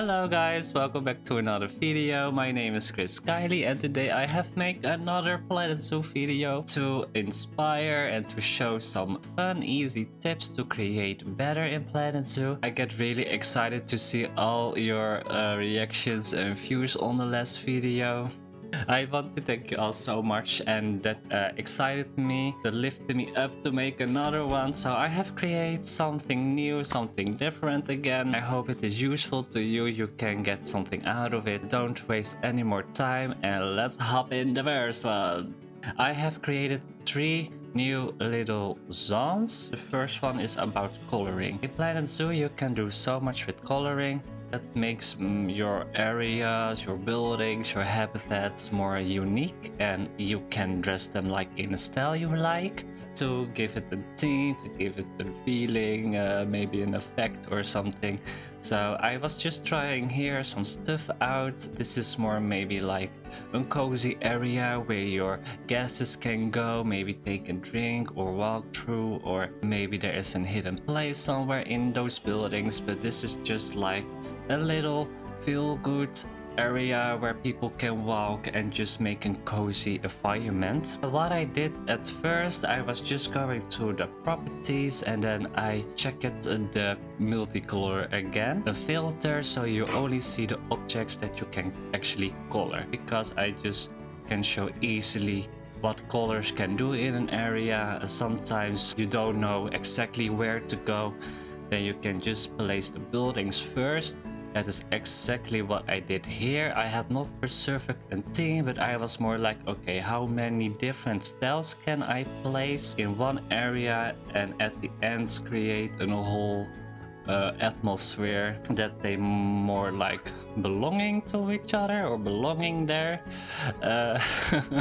Hello guys, welcome back to another video. My name is Kylie and today I have made another Planet Zoo video to inspire and to show some fun, easy tips to create better in Planet Zoo. I get really excited to see all your reactions and views on the last video. I want to thank you all so much, and that excited me, that lifted me up to make another one. So I have created something new, something different again. I hope it is useful to you, you can get something out of it. Don't waste any more time and let's hop in the first one. I have created 3 new little zones. The first one is about coloring. In Planet Zoo you can do so much with coloring. That makes your areas, your buildings, your habitats more unique, and you can dress them like in a style you like to give it a theme, to give it a feeling, maybe an effect or something. So I was just trying here some stuff out. This is more maybe like a cozy area where your guests can go, maybe take a drink or walk through, or maybe there is a hidden place somewhere in those buildings, but this is just like a little feel-good area where people can walk and just make a cozy environment. What I did at first, I was just going to the properties and then I checked the multicolor again, the filter, so you only see the objects that you can actually color, because I just can show easily what colors can do in an area. Sometimes you don't know exactly where to go, then you can just place the buildings first. That is exactly what I did here. I had not preserved a theme, but I was more like, okay, how many different styles can I place in one area, and at the end create a whole atmosphere that they more like belonging to each other or belonging there.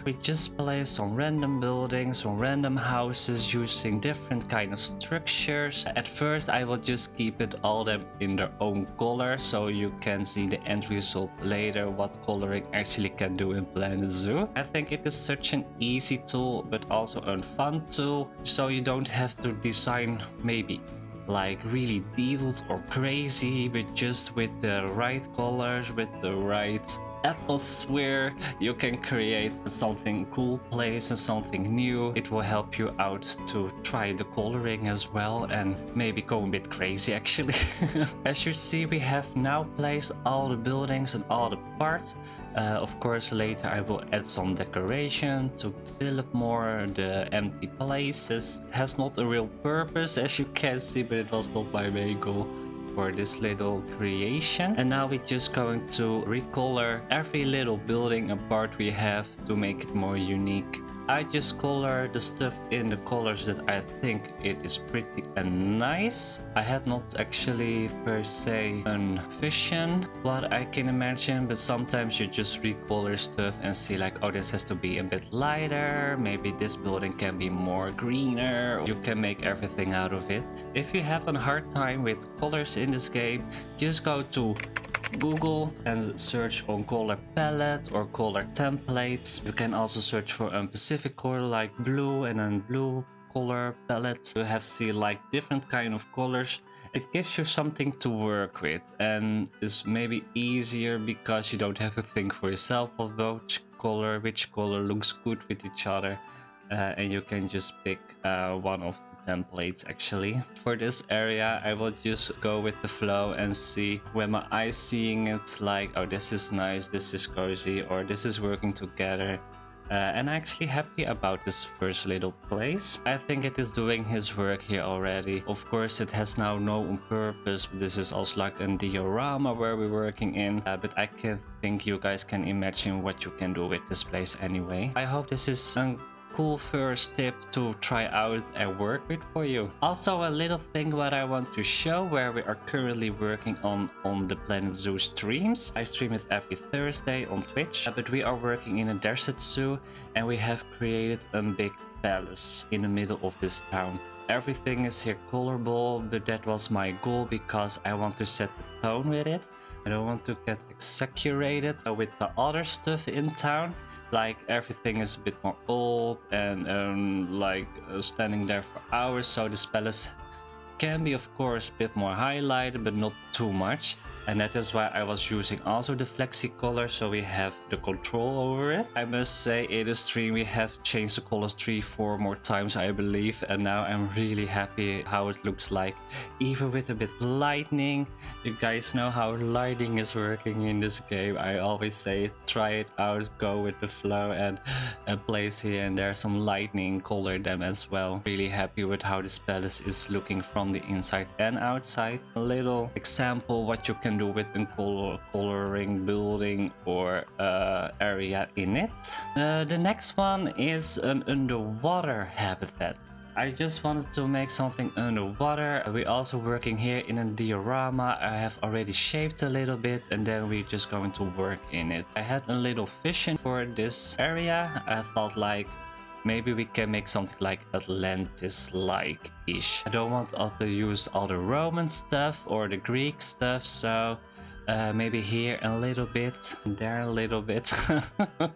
We just place some random buildings, some random houses using different kind of structures. At first I will just keep it all them in their own color, so you can see the end result later what coloring actually can do in Planet Zoo. I think it is such an easy tool but also a fun tool, so you don't have to design maybe like really detailed or crazy, but just with the right colors, with the right atmosphere, you can create something cool place and something new. It will help you out to try the coloring as well and maybe go a bit crazy actually. As you see, we have now placed all the buildings and all the parts. Of course later I will add some decoration to fill up more the empty places. It has not a real purpose as you can see, but it was not my main goal for this little creation. And now we're just going to recolor every little building and part we have to make it more unique. I just color the stuff in the colors that I think it is pretty nice. I had not actually per se a vision what I can imagine, but sometimes you just recolor stuff and see like, oh, this has to be a bit lighter, maybe this building can be more greener. You can make everything out of it. If you have a hard time with colors in this game, just go to Google and search on color palette or color templates. You can also search for a specific color like blue and then blue color palette. You have seen like different kind of colors. It gives you something to work with and is maybe easier because you don't have to think for yourself of which color looks good with each other, and you can just pick one of templates actually. For this area I will just go with the flow and see when my eyes seeing it like, oh, this is nice, this is cozy, or this is working together. And I'm actually happy about this first little place. I think it is doing his work here already. Of course it has now no purpose, but this is also like a diorama where we're working in, but I can think you guys can imagine what you can do with this place anyway. I hope this is a cool first tip to try out and work with for you. Also a little thing what I want to show where we are currently working on the Planet Zoo streams. I stream it every Thursday on Twitch, but we are working in a desert zoo and we have created a big palace in the middle of this town. Everything is here colorable, but that was my goal because I want to set the tone with it. I don't want to get exaggerated with the other stuff in town. Like everything is a bit more old and standing there for hours, so this palace can be of course a bit more highlighted, but not too much. And that is why I was using also the flexi color, so we have the control over it. I must say in the stream we have changed the colors 3-4 more times I believe, and now I'm really happy how it looks like, even with a bit lightning. You guys know how lighting is working in this game. I always say try it out, go with the flow, and place here and there some lightning, color them as well. Really happy with how this palace is looking from the inside and outside. A little example what you can do with a coloring building or area in it. The next one is an underwater habitat. I just wanted to make something underwater. We're also working here in a diorama. I have already shaped a little bit and then we're just going to work in it. I had a little vision for this area. I felt like maybe we can make something like Atlantis-like-ish. I don't want to use all the Roman stuff or the Greek stuff, so maybe here a little bit, there a little bit,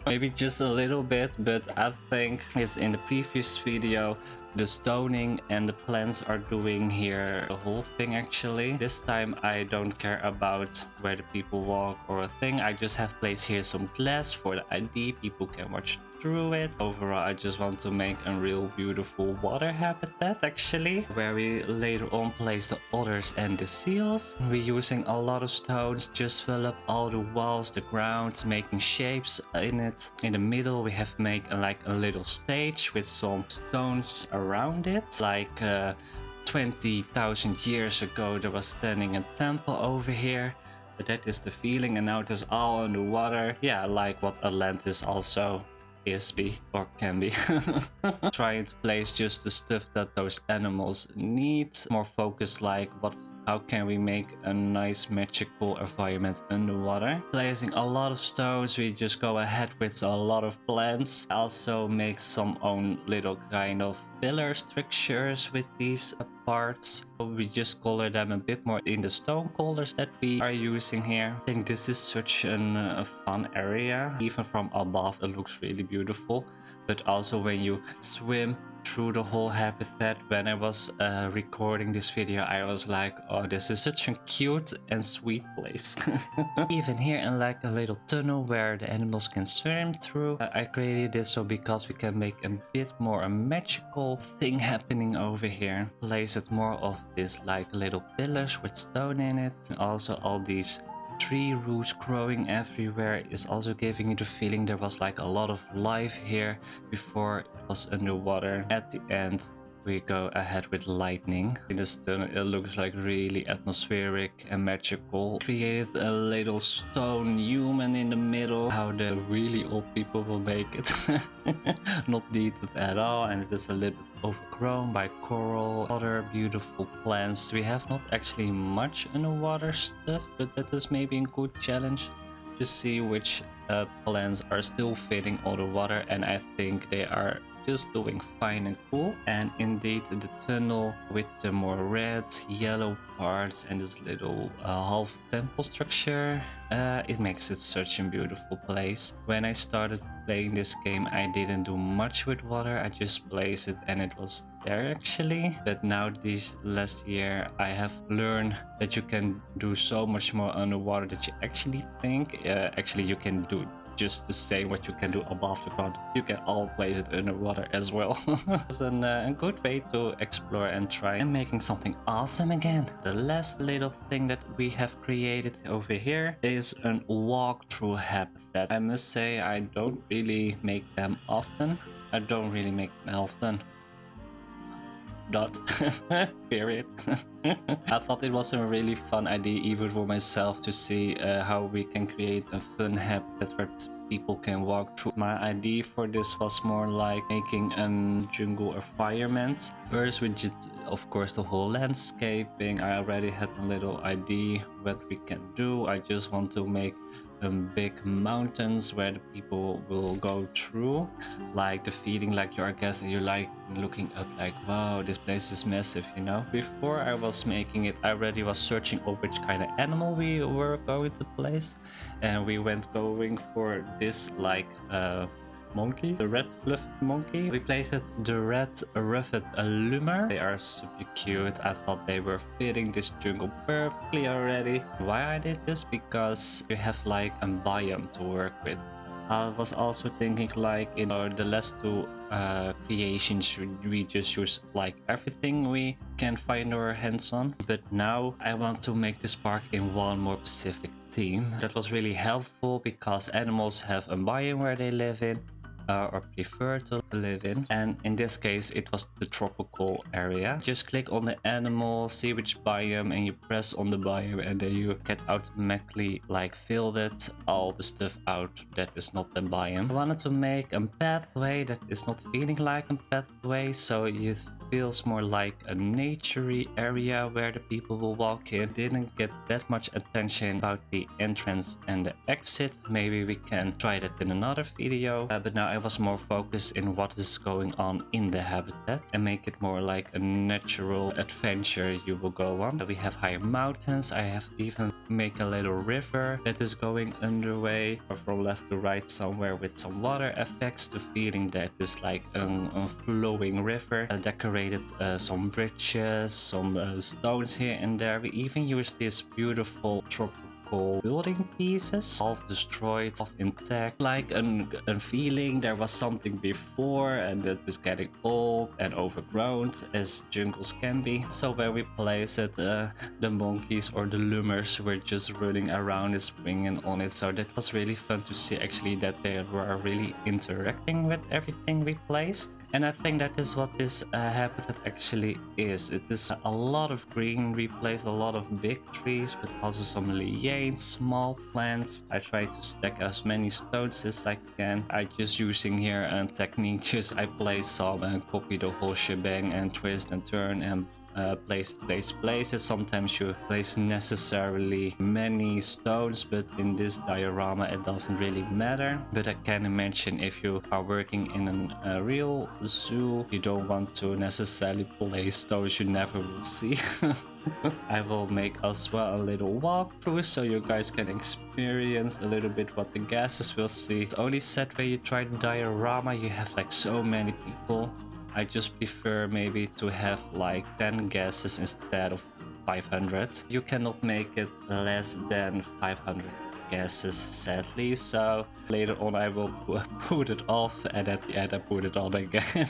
maybe just a little bit, but I think it's in the previous video the stoning and the plants are doing here the whole thing actually. This time I don't care about where the people walk or a thing. I just have placed here some glass for the ID, people can watch through it. Overall I just want to make a real beautiful water habitat actually, where we later on place the otters and the seals. We're using a lot of stones, just fill up all the walls, the ground, making shapes in it. In the middle we have made like a little stage with some stones around it. Like 20,000 years ago there was standing a temple over here. But that is the feeling, and now it is all underwater. Yeah, like what Atlantis also is be or can be. Trying to place just the stuff that those animals need. More focused like how can we make a nice magical environment underwater. Placing a lot of stones, we just go ahead with a lot of plants. Also make some own little kind of pillar structures with these parts. We just color them a bit more in the stone colors that we are using here. I think this is such a fun area. Even from above it looks really beautiful, but also when you swim through the whole habitat. When I was recording this video I was like, oh, this is such a cute and sweet place. Even here in like a little tunnel where the animals can swim through. I created this so because we can make a bit more a magical thing happening over here. Place it more of this like little pillars with stone in it, and also all these tree roots growing everywhere is also giving you the feeling there was like a lot of life here before it was underwater. At the end we go ahead with lightning. In this tunnel it looks like really atmospheric and magical. Created a little stone human in the middle. How the really old people will make it. Not detailed at all, and it is a little bit overgrown by coral, other beautiful plants. We have not actually much underwater stuff, but that is maybe a good challenge to see which plants are still fitting all the water, and I think they are just doing fine and cool. And indeed the tunnel with the more red, yellow parts and this little half temple structure, it makes it such a beautiful place. When I started playing this game I didn't do much with water, I just placed it and it was there actually. But now this last year I have learned that you can do so much more underwater that you actually think. Actually you can do just the same what you can do above the ground. You can all place it underwater as well. It's a good way to explore and try and making something awesome again. The last little thing that we have created over here is a walkthrough habitat. I must say I don't really make them often. Dot. Period. I thought it was a really fun idea even for myself to see how we can create a fun habitat where people can walk through. My idea for this was more like making a jungle environment. First we did of course the whole landscaping. I already had a little idea what we can do. I just want to make big mountains where the people will go through, like the feeling like you're a guest and you're like looking up like, wow, this place is massive, you know. Before I was making it I already was searching over which kind of animal we were going to place, and we went going for this like monkey, the red fluffy monkey. We placed the red ruffed lemur. They are super cute. I thought they were fitting this jungle perfectly already. Why I did this? Because you have like a biome to work with. I was also thinking like in the last two creations should we just use like everything we can find our hands on, but now I want to make this park in one more specific theme. That was really helpful because animals have a biome where they live in or prefer to live in, and in this case it was the tropical area. Just click on the animal, see which biome, and you press on the biome, and then you can automatically like fill that all the stuff out that is not the biome. I wanted to make a pathway that is not feeling like a pathway, so it feels more like a naturey area where the people will walk in. Didn't get that much attention about the entrance and the exit. Maybe we can try that in another video, but now I was more focused in what is going on in the habitat and make it more like a natural adventure you will go on. We have higher mountains. I have even make a little river that is going underway or from left to right somewhere with some water effects to feeling that it's like a flowing river. Decorated some bridges, some stones here and there. We even used this beautiful tropical building pieces, half destroyed, half intact, like a feeling there was something before and that is getting old and overgrown as jungles can be. So when we place it, the monkeys or the lemurs were just running around and springing on it, so that was really fun to see actually that they were really interacting with everything we placed. And I think that is what this habitat actually is. It is a lot of green. We placed a lot of big trees, but also some lianes, small plants. I try to stack as many stones as I can. I just using here a technique, just I place some and copy the whole shebang and twist and turn and place places. Sometimes you place necessarily many stones, but in this diorama it doesn't really matter. But I can imagine if you are working in a real zoo, you don't want to necessarily place stones you never will see. I will make as well a little walkthrough so you guys can experience a little bit what the guests will see. It's only set when you try the diorama, you have like so many people. I just prefer maybe to have like 10 guesses instead of 500. You cannot make it less than 500 guesses, sadly, so later on I will put it off and at the end I put it on again.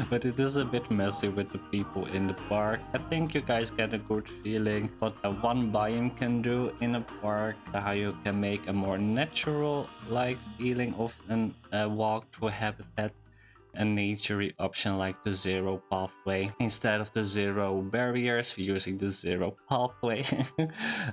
But it is a bit messy with the people in the park. I think you guys get a good feeling what one biome can do in a park, how you can make a more natural like feeling of a walk through habitat. A naturey option like the zero pathway. Instead of the zero barriers, we're using the zero pathway.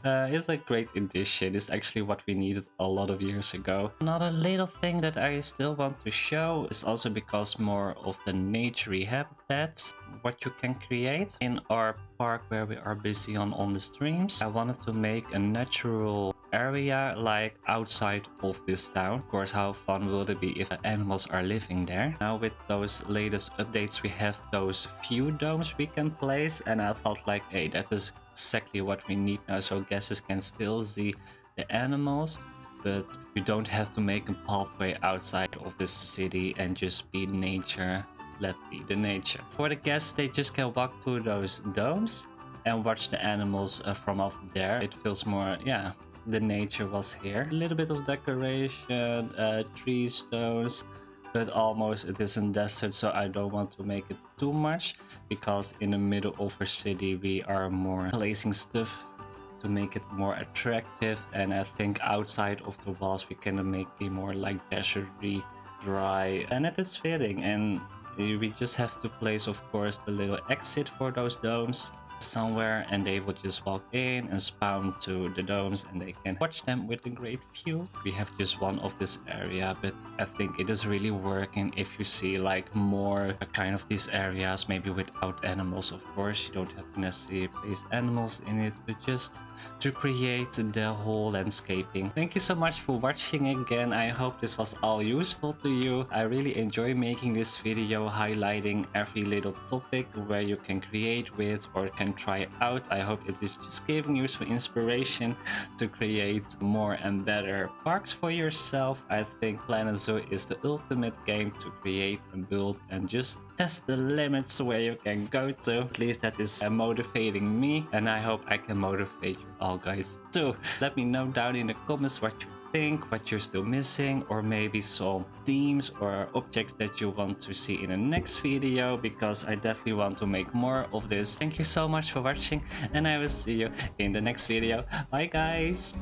It's a great addition. It's actually what we needed a lot of years ago. Another little thing that I still want to show is also because more of the naturey habitats, what you can create in our park where we are busy on the streams. I wanted to make a natural area like outside of this town. Of course, how fun will it be if animals are living there? Now with those latest updates, we have those few domes we can place, and I thought like, hey, that is exactly what we need now, so guests can still see the animals, but you don't have to make a pathway outside of the city and just be nature. Let be the nature. For the guests, they just can walk through those domes and watch the animals from up there. It feels more, yeah, the nature was here. A little bit of decoration, tree stones, but almost it is in desert, so I don't want to make it too much, because in the middle of a city we are more placing stuff to make it more attractive, and I think outside of the walls we can make it more like deserty, dry, and it is fitting. And we just have to place, of course, the little exit for those domes somewhere, and they will just walk in and spawn to the domes and they can watch them with a great view. We have just one of this area, but I think it is really working if you see like more kind of these areas, maybe without animals. Of course, you don't have to necessarily place animals in it, but just to create the whole landscaping. Thank you so much for watching again. I hope this was all useful to you. I really enjoy making this video, highlighting every little topic where you can create with or can can try out. I hope it is just giving you some inspiration to create more and better parks for yourself. I think Planet Zoo is the ultimate game to create and build and just test the limits where you can go to. At least that is motivating me, and I hope I can motivate you all guys too. Let me know down in the comments what you think, what you're still missing, or maybe some themes or objects that you want to see in the next video, because I definitely want to make more of this. Thank you so much for watching, and I will see you in the next video. Bye guys!